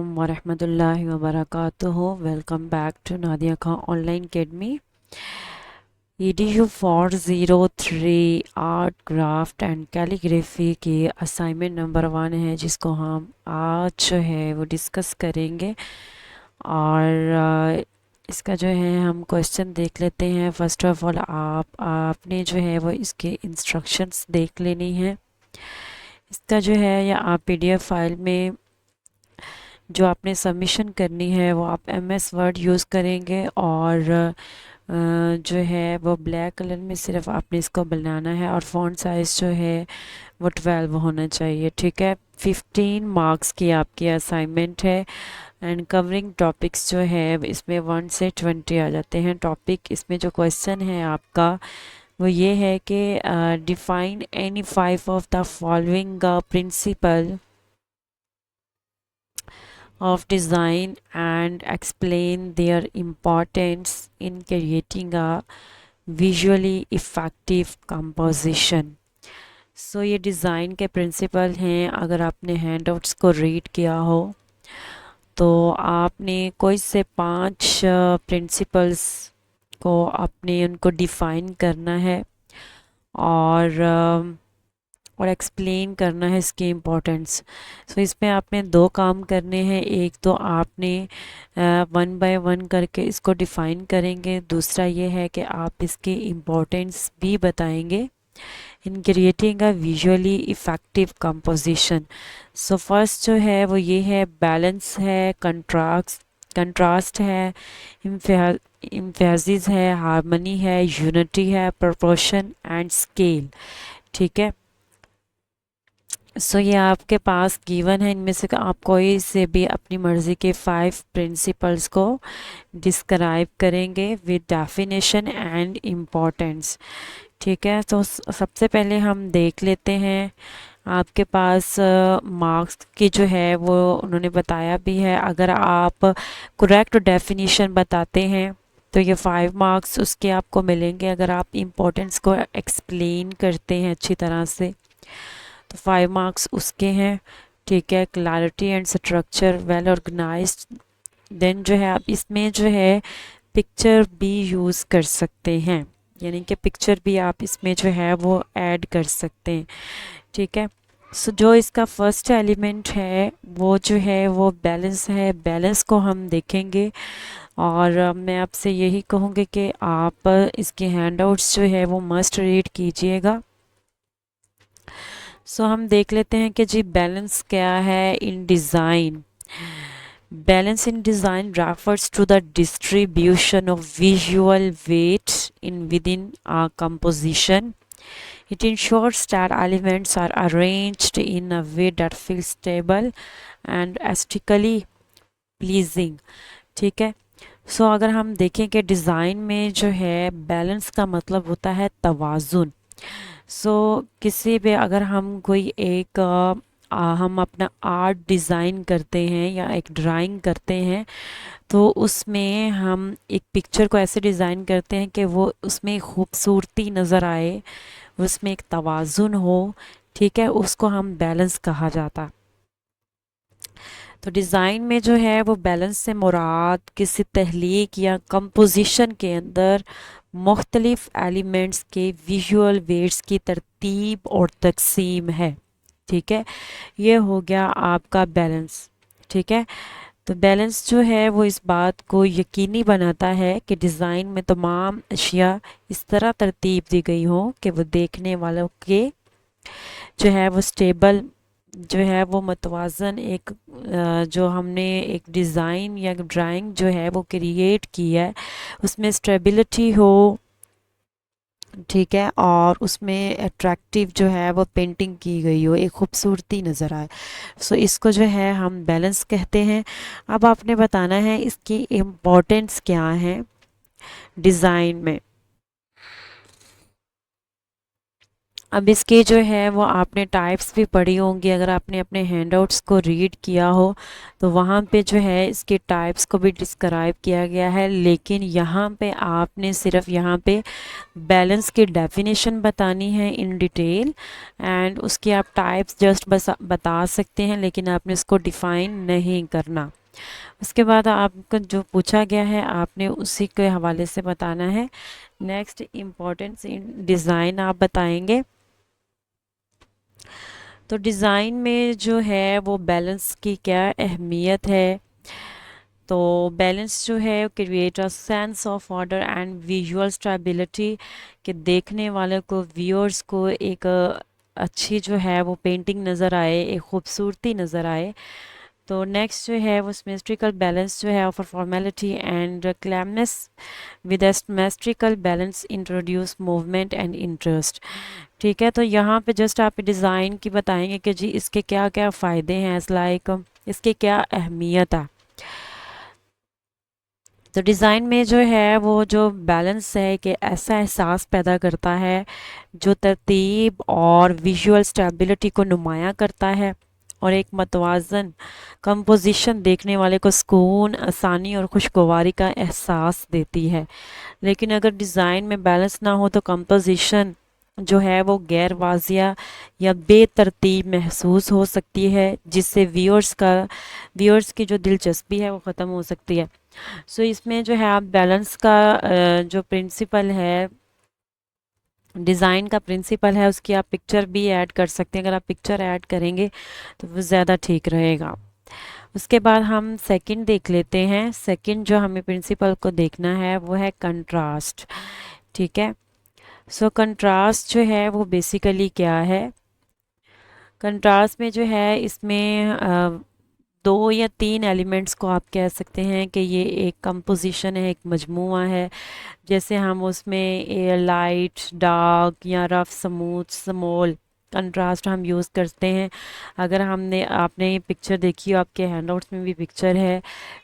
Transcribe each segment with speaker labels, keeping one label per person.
Speaker 1: Assalamualaikum warahmatullahi wabarakatuh. Welcome back to Nadia Khan Online Academy. EDU 403 art craft and calligraphy की assignment number 1 है, जिसको हम आज जो है वो डिस्कस करेंगे। और इसका जो है हम क्वेश्चन देख लेते हैं। फर्स्ट ऑफ ऑल आपने जो है वो इसके इंस्ट्रक्शंस देख लेनी है। इसका जो है या आप PDF फाइल में जो आपने सबमिशन करनी है वो आप MS वर्ड यूज़ करेंगे, और जो है वो ब्लैक कलर में सिर्फ आपने इसको बनाना है, और फ़ॉन्ट साइज़ जो है वो 12 होना चाहिए। ठीक है, 15 मार्क्स की आपकी असाइनमेंट है। एंड कवरिंग टॉपिक्स जो है इसमें 1 से 20 आ जाते हैं टॉपिक। इसमें जो क्वेश्चन है आपका वो ये है कि define any 5 of the following principle of design and explain their importance in creating a visually effective composition. सो ये डिज़ाइन के प्रिंसिपल हैं। अगर आपने हैंडआउट्स को रीड किया हो तो आपने कोई से 5 प्रिंसिपल्स को आपने उनको डिफ़ाइन करना है, और एक्सप्लेन करना है इसकी इम्पोर्टेंस। सो इसमें आपने 2 काम करने हैं। एक तो आपने 1 बाय 1 करके इसको डिफ़ाइन करेंगे, दूसरा ये है कि आप इसकी इम्पोर्टेंस भी बताएंगे in creating a visually effective composition. So first जो है वो ये है, बैलेंस है, कंट्रास्ट है, इम्फेसिस है, हार्मनी है, यूनिटी है, प्रोपोर्शन एंड स्केल। ठीक है, सो ये आपके पास गिवन है। इनमें से आप कोई से भी अपनी मर्ज़ी के 5 प्रिंसिपल्स को डिस्क्राइब करेंगे विद डेफिनेशन एंड इम्पोर्टेंस। ठीक है, तो सबसे पहले हम देख लेते हैं। आपके पास मार्क्स की जो है वो उन्होंने बताया भी है। अगर आप करेक्ट डेफिनेशन बताते हैं तो ये 5 मार्क्स उसके आपको मिलेंगे। अगर आप इम्पोर्टेंस को एक्सप्लेन करते हैं अच्छी तरह से तो 5 मार्क्स उसके हैं। ठीक है, clarity and structure, well organized. Then जो है आप इसमें जो है पिक्चर भी यूज़ कर सकते हैं, यानी कि पिक्चर भी आप इसमें जो है वो ऐड कर सकते हैं। ठीक है, सो जो इसका फर्स्ट एलिमेंट है वो जो है वो बैलेंस है। बैलेंस को हम देखेंगे, और मैं आपसे यही कहूँगी कि आप इसके हैंडआउट्स जो है वो मस्ट रीड कीजिएगा। सो हम देख लेते हैं कि जी बैलेंस क्या है इन design. Balance in design refers to the distribution of visual weight in within a composition. It ensures that elements are arranged in a way that feels stable and aesthetically pleasing. ठीक है, सो अगर हम देखें कि design में जो है balance का मतलब होता है तवाज़ुन। सो किसी भी अगर हम कोई एक हम अपना आर्ट डिज़ाइन करते हैं या एक ड्राइंग करते हैं तो उसमें हम एक पिक्चर को ऐसे डिज़ाइन करते हैं कि वो उसमें खूबसूरती नज़र आए, उसमें एक तवाज़ुन हो। ठीक है, उसको हम बैलेंस कहा जाता। तो डिज़ाइन में जो है वो बैलेंस से मुराद किसी तहलीक या कंपोजिशन के अंदर मुख्तलिफ एलिमेंट्स के विजुअल वेट्स की तरतीब और तकसीम है। ठीक है, ये हो गया आपका बैलेंस। ठीक है, तो बैलेंस जो है वो इस बात को यकीनी बनाता है कि डिज़ाइन में तमाम अशिया इस तरह तरतीब दी गई हो कि वो देखने वालों के जो है वो स्टेबल जो है वो मतवाज़न एक जो हमने एक डिज़ाइन या ड्राइंग जो है वो क्रिएट की है उसमें स्टेबिलिटी हो। ठीक है, और उसमें अट्रैक्टिव जो है वो पेंटिंग की गई हो, एक खूबसूरती नज़र आए। सो इसको जो है हम बैलेंस कहते हैं। अब आपने बताना है इसकी इम्पोर्टेंस क्या है डिज़ाइन में। अब इसके जो है वो आपने टाइप्स भी पढ़ी होंगी, अगर आपने अपने हैंडआउट्स को रीड किया हो तो वहाँ पे जो है इसके टाइप्स को भी डिस्क्राइब किया गया है, लेकिन यहाँ पे आपने सिर्फ यहाँ पे बैलेंस की डेफिनेशन बतानी है इन डिटेल, एंड उसके आप टाइप्स जस्ट बस बता सकते हैं, लेकिन आपने इसको डिफ़ाइन नहीं करना। उसके बाद आपको जो पूछा गया है आपने उसी के हवाले से बताना है। नेक्स्ट, इम्पोर्टेंस इन डिज़ाइन आप बताएंगे। तो डिज़ाइन में जो है वो बैलेंस की क्या अहमियत है, तो बैलेंस जो है create a sense of order and visual stability, कि देखने वाले को, व्यूअर्स को एक अच्छी जो है वो पेंटिंग नज़र आए, एक खूबसूरती नज़र आए। तो नेक्स्ट जो है वो सिमेट्रिकल बैलेंस जो है offer formality and calmness, with a symmetrical balance introduce movement and interest. ठीक है, तो यहाँ पे जस्ट आप डिज़ाइन की बताएंगे कि जी इसके क्या क्या फ़ायदे हैं, इस लाइक इसकी क्या अहमियत है। तो डिज़ाइन में जो है वो जो बैलेंस है कि ऐसा एहसास पैदा करता है जो तरतीब और विजुअल स्टेबिलिटी को नुमाया करता है, और एक मतवाजन कंपोजिशन देखने वाले को सुकून, आसानी और खुशगवारी का एहसास देती है। लेकिन अगर डिज़ाइन में बैलेंस ना हो तो कंपोजिशन जो है वो गैर वाजिया या बेतरतीब महसूस हो सकती है, जिससे व्यूअर्स की जो दिलचस्पी है वो ख़त्म हो सकती है। सो इसमें जो है आप बैलेंस का जो प्रिंसिपल है, डिज़ाइन का प्रिंसिपल है, उसकी आप पिक्चर भी ऐड कर सकते हैं। अगर आप पिक्चर ऐड करेंगे तो वो ज़्यादा ठीक रहेगा। उसके बाद हम सेकंड देख लेते हैं। सेकंड जो हमें प्रिंसिपल को देखना है वो है कंट्रास्ट। ठीक है, सो कंट्रास्ट जो है वो बेसिकली क्या है, कंट्रास्ट में जो है इसमें दो या तीन एलिमेंट्स को आप कह सकते हैं कि ये एक कंपोजिशन है, एक मजमुआ है। जैसे हम उसमें लाइट, डार्क या रफ, स्मूथ, स्मॉल कंट्रास्ट हम यूज़ करते हैं। अगर आपने ये पिक्चर देखी हो, आपके हैंडआउट्स में भी पिक्चर है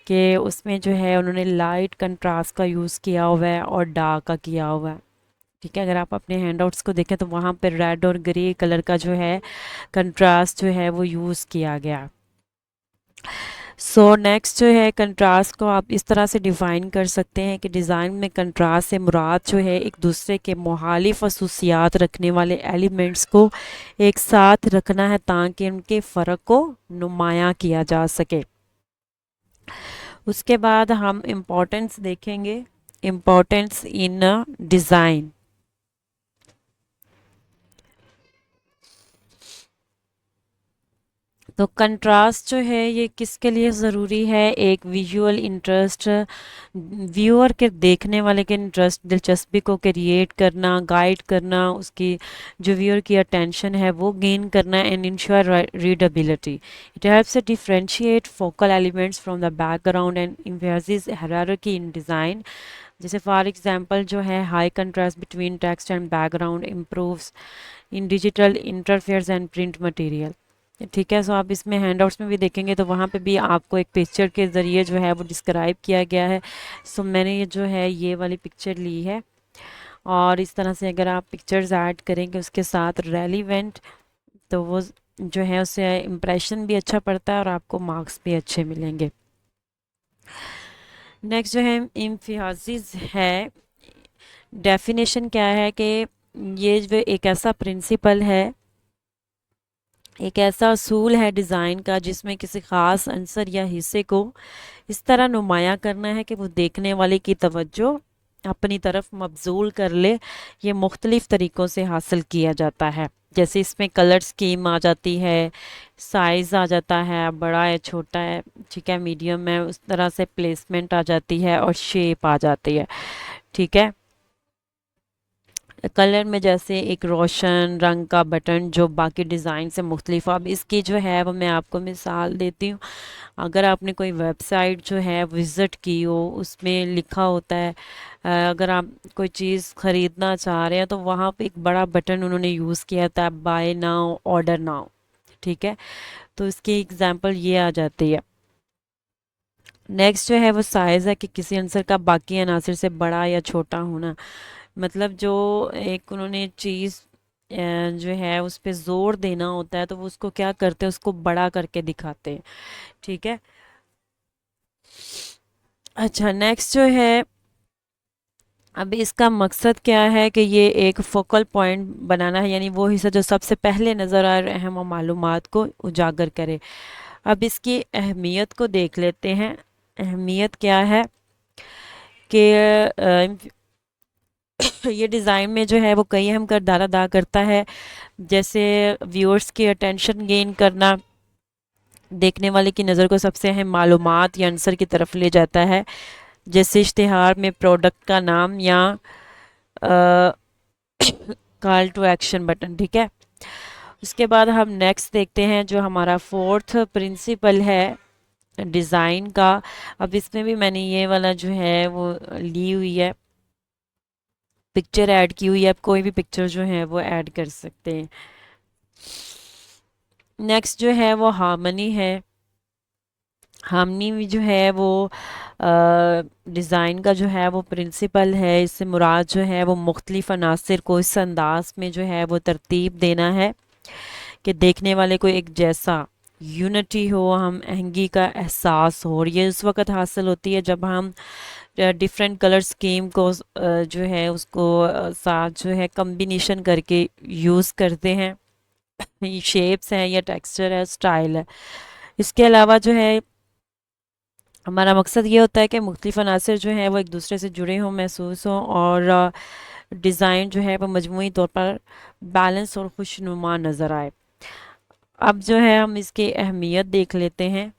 Speaker 1: कि उसमें जो है उन्होंने लाइट कंट्रास्ट का यूज़ किया हुआ है और डार्क का किया हुआ है। ठीक है, अगर आप अपने हैंडआउट्स को देखें तो वहाँ पर रेड और ग्रे कलर का जो है कंट्रास्ट जो है वो यूज़ किया गया। सो नेक्स्ट जो है कंट्रास्ट को आप इस तरह से डिफ़ाइन कर सकते हैं कि डिज़ाइन में कंट्रास्ट से मुराद जो है एक दूसरे के मुखालिफ खसूसियात रखने वाले एलिमेंट्स को एक साथ रखना है ताकि उनके फ़र्क को नुमायाँ किया जा सके। उसके बाद हम इम्पोर्टेंस देखेंगे, इम्पोर्टेंस इन डिज़ाइन। तो कंट्रास्ट जो है ये किसके लिए ज़रूरी है, एक विजुअल इंटरेस्ट, व्यूअर के देखने वाले के इंटरेस्ट, दिलचस्पी को क्रिएट करना, गाइड करना, उसकी जो व्यूअर की अटेंशन है वो गेन करना, and ensure readability. It helps to differentiate focal elements from the background and emphasis hierarchy in design. जैसे फॉर एग्जांपल जो है हाई contrast between text and background improves in digital interfaces and print material. ठीक है, सो आप इसमें handouts में भी देखेंगे तो वहाँ पे भी आपको एक पिक्चर के ज़रिए जो है वो डिस्क्राइब किया गया है। सो मैंने ये जो है ये वाली पिक्चर ली है, और इस तरह से अगर आप पिक्चर्स ऐड करेंगे उसके साथ रेलिवेंट, तो वो जो है उससे इम्प्रेशन भी अच्छा पड़ता है और आपको मार्क्स भी अच्छे मिलेंगे। नेक्स्ट जो है इम्फियाजिज है। डेफिनेशन क्या है कि ये जो एक ऐसा प्रिंसिपल है, एक ऐसा असूल है डिज़ाइन का जिसमें किसी ख़ास अंसर या हिस्से को इस तरह नुमाया करना है कि वो देखने वाले की तवज्जो अपनी तरफ मबजूल कर ले। ये मुख्तलिफ़ तरीक़ों से हासिल किया जाता है, जैसे इसमें कलर स्कीम आ जाती है, साइज़ आ जाता है, बड़ा है, छोटा है, ठीक है, मीडियम है, उस तरह से प्लेसमेंट आ जाती है और शेप आ जाती है। ठीक है, कलर में जैसे एक रोशन रंग का बटन जो बाकी डिज़ाइन से मुख्तलिफ। अब इसकी जो है वो मैं आपको मिसाल देती हूँ। अगर आपने कोई वेबसाइट जो है विज़िट की हो, उसमें लिखा होता है अगर आप कोई चीज़ ख़रीदना चाह रहे हैं तो वहाँ पे एक बड़ा बटन उन्होंने यूज़ किया था, बाय नाउ, ऑर्डर नाउ। ठीक है, तो इसकी एग्जांपल ये आ जाती है। नेक्स्ट जो है वो साइज़ है कि किसी आंसर का बाकी अनासर से बड़ा या छोटा होना। मतलब जो एक उन्होंने चीज़ जो है उस पे जोर देना होता है तो वो उसको क्या करते हैं, उसको बड़ा करके दिखाते हैं। ठीक है। अच्छा, नेक्स्ट जो है, अब इसका मकसद क्या है कि ये एक फोकल पॉइंट बनाना है, यानी वो हिस्सा जो सबसे पहले नज़र आ रहे हैं वो मालूमात को उजागर करे। अब इसकी अहमियत को देख लेते हैं। अहमियत क्या है कि ये डिज़ाइन में जो है वो कई अहम किरदार अदा करता है, जैसे व्यूअर्स की अटेंशन गेन करना, देखने वाले की नज़र को सबसे अहम मालूमात या आंसर की तरफ ले जाता है, जैसे इश्तिहार में प्रोडक्ट का नाम या कॉल टू एक्शन बटन। ठीक है। उसके बाद हम नेक्स्ट देखते हैं जो हमारा फोर्थ प्रिंसिपल है डिज़ाइन का। अब इसमें भी मैंने ये वाला जो है वो ली हुई है, पिक्चर ऐड की हुई है। आप कोई भी पिक्चर जो है वो ऐड कर सकते हैं। नेक्स्ट जो है वो हार्मनी है। हार्मनी में जो है वो डिज़ाइन का जो है वो प्रिंसिपल है। इससे मुराद जो है वो मुख्तलिफ अनासर को इस अंदाज में जो है वो तरतीब देना है कि देखने वाले को एक जैसा यूनिटी हो, हम आहंगी का एहसास हो। और ये उस वक़्त हासिल होती है जब हम डिफरेंट कलर स्कीम को जो है उसको साथ जो है कम्बिनेशन करके यूज़ करते हैं। ये शेप्स हैं या टेक्सचर है, स्टाइल है। इसके अलावा जो है हमारा मकसद ये होता है कि मुख्तलिफ अनासर जो हैं वो एक दूसरे से जुड़े हों, महसूस हों, और डिज़ाइन जो है वो मजमूई तौर पर बैलेंस और खुशनुमा नज़र आए। अब जो है हम इसकी अहमियत देख लेते हैं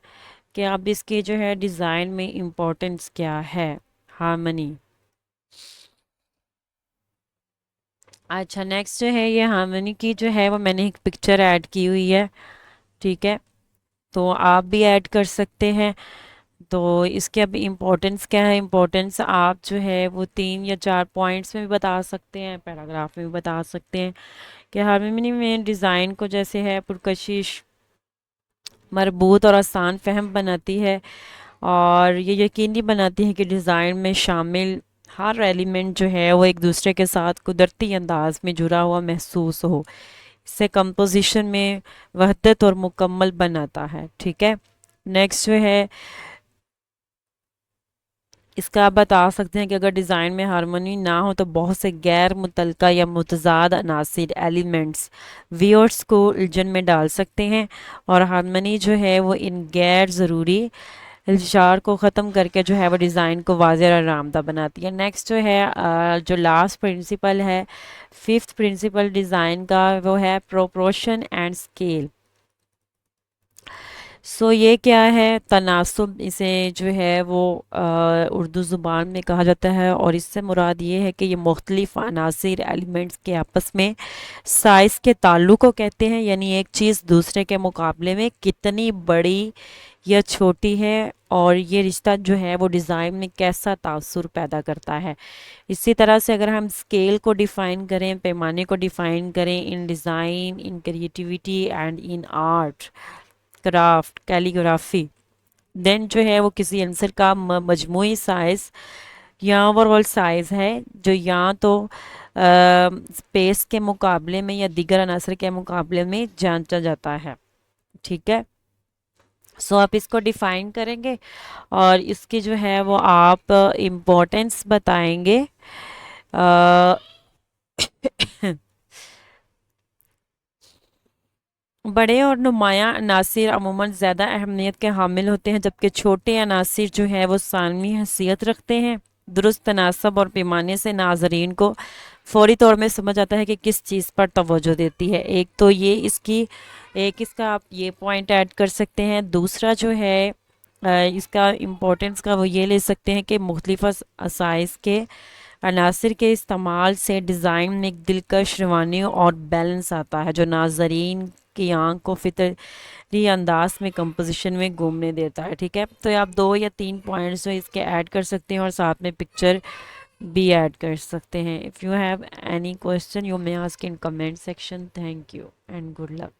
Speaker 1: कि अब इसके जो है डिज़ाइन में इम्पोर्टेंस क्या है। हार्मनी। अच्छा, नेक्स्ट जो है ये हार्मनी की जो है वो मैंने एक पिक्चर ऐड की हुई है। ठीक है। तो आप भी ऐड कर सकते हैं। तो इसके अब इम्पोर्टेंस क्या है, इम्पोर्टेंस आप जो है वो 3 या 4 पॉइंट्स में भी बता सकते हैं, पैराग्राफ में भी बता सकते हैं कि हार्मनी में डिज़ाइन को जैसे है पुरकशिश, मरबूत और आसान फहम बनाती है, और ये यकीनी बनाती है कि डिज़ाइन में शामिल हर एलिमेंट जो है वो एक दूसरे के साथ कुदरती अंदाज में जुड़ा हुआ महसूस हो। इससे कंपोजिशन में वहदत और मुकम्मल बनाता है। ठीक है। नेक्स्ट जो है इसका आप बता सकते हैं कि अगर डिज़ाइन में हार्मनी ना हो तो बहुत से गैर मुतलका या मुतजाद अनासिर एलिमेंट्स व्यूअर्स को उलझन में डाल सकते हैं, और हार्मनी जो है वो इन गैर ज़रूरी इंतजार को ख़त्म करके जो है वो डिज़ाइन को वाज़ेह और आरामदा बनाती है। नेक्स्ट जो है जो लास्ट प्रिंसिपल है, फिफ्थ प्रिंसिपल डिज़ाइन का, वो है प्रोपोर्शन एंड स्केल। सो ये क्या है, तनासुब इसे जो है वो उर्दू ज़ुबान में कहा जाता है, और इससे मुराद ये है कि ये मुख्तलिफ अनासिर एलिमेंट्स के आपस में साइज़ के ताल्लुक़ को कहते हैं, यानी एक चीज़ दूसरे के मुकाबले में कितनी बड़ी या छोटी है, और ये रिश्ता जो है वो डिज़ाइन में कैसा तासुर पैदा करता है। इसी तरह से अगर हम स्केल को डिफ़ाइन करें, पैमाने को डिफ़ाइन करें in design, in creativity and in art, craft, calligraphy, then जो है वो किसी आंसर का मजमूई साइज़ या ओवरऑल साइज़ है, जो या तो स्पेस के मुकाबले में या दीगर अनासर के मुकाबले में जांचा जाता है। ठीक है। सो आप इसको डिफ़ाइन करेंगे और इसकी जो है वो आप इम्पोर्टेंस बताएंगे। अ, बड़े और नुमायाँ अनासिर अमूमन ज़्यादा अहमियत के हामिल होते हैं, जबकि छोटे अनासिर जो है वो सानवी हैसियत रखते हैं। दुरुस्त तनासब और पैमाने से नाजरीन को फौरी तौर में समझ आता है कि किस चीज़ पर तवज्जो देती है। एक तो ये इसकी, एक इसका आप ये पॉइंट ऐड कर सकते हैं। दूसरा जो है इसका इम्पोर्टेंस का वो ये ले सकते हैं कि मुख्तलिफ साइज़ के अनासिर के इस्तेमाल से डिज़ाइन में एक दिलकश रवानी और बैलेंस आता है, जो नाजरीन की आंख को फितरी अंदाज में कंपोजिशन में घूमने देता है। ठीक है। तो आप 2 या 3 पॉइंट्स जो इसके ऐड कर सकते हैं और साथ में पिक्चर भी ऐड कर सकते हैं। If you have any question you may ask in comment section. Thank you and good luck.